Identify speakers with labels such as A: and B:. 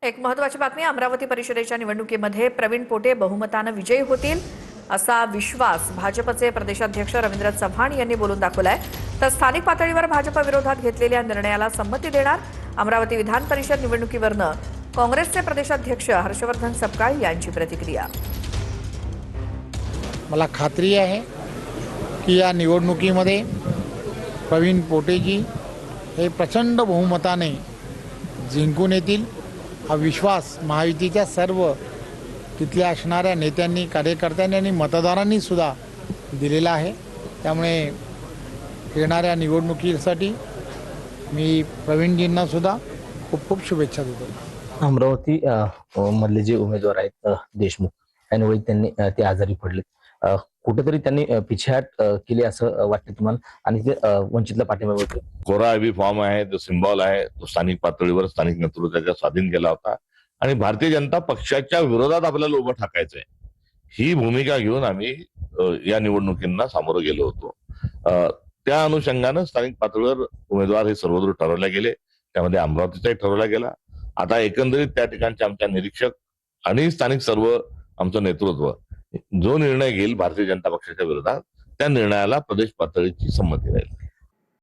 A: एक महत्त्वाची बातमी, अमरावती परिषदेच्या निवडणुकीमध्ये प्रवीण पोटे बहुमतानं विजयी होतील असा विश्वास भाजपचे प्रदेशाध्यक्ष रवींद्र चव्हाण यांनी बोलून दाखवलाय। तर स्थानिक पातळीवर भाजप विरोधात घेतलेल्या निर्णयाला संमती देणार। अमरावती विधान परिषद निवडणुकीवरनं काँग्रेसचे प्रदेशाध्यक्ष हर्षवर्धन सपकाळ यांची प्रतिक्रिया।
B: मला खात्री आहे की या निवडणुकीमध्ये प्रवीण पोटेजी हे प्रचंड बहुमताने जिंकून येतील। हा विश्वास महायुतीच्या सर्व तिथल्या असणाऱ्या नेत्यांनी, कार्यकर्त्यांनी आणि मतदारांनी सुद्धा दिलेला आहे। त्यामुळे येणाऱ्या निवडणुकीसाठी मी प्रवीणजींना सुद्धा खूप खूप शुभेच्छा देतो।
C: अमरावती मधले जे उमेदवार आहेत देशमुख यावेळी त्यांनी ते आजारी पडले, कुठेतरी त्यांनी पिछेहाट केली असं वाटतं तुम्हाला? आणि ते वंचितला पाठिंबा मिळतो।
D: कोरा आयबी फॉर्म आहे, जो सिम्बॉल आहे, तो स्थानिक पातळीवर स्थानिक नेतृत्वाच्या स्वाधीन केला होता आणि भारतीय जनता पक्षाच्या विरोधात आपल्याला उभं टाकायचंय ही भूमिका घेऊन आम्ही या निवडणुकींना सामोरं गेलो होतो। त्या अनुषंगानं स्थानिक पातळीवर उमेदवार हे सर्वदूर ठरवले गेले, त्यामध्ये अमरावतीचाही ठरवला गेला। आता एकंदरीत त्या ठिकाणचे आमच्या निरीक्षक आणि स्थानिक सर्व आमचं नेतृत्व जो निर्णय घेईल भारतीय जनता पक्षाच्या विरोधात, त्या निर्णयाला प्रदेश पातळीची संमती राहील।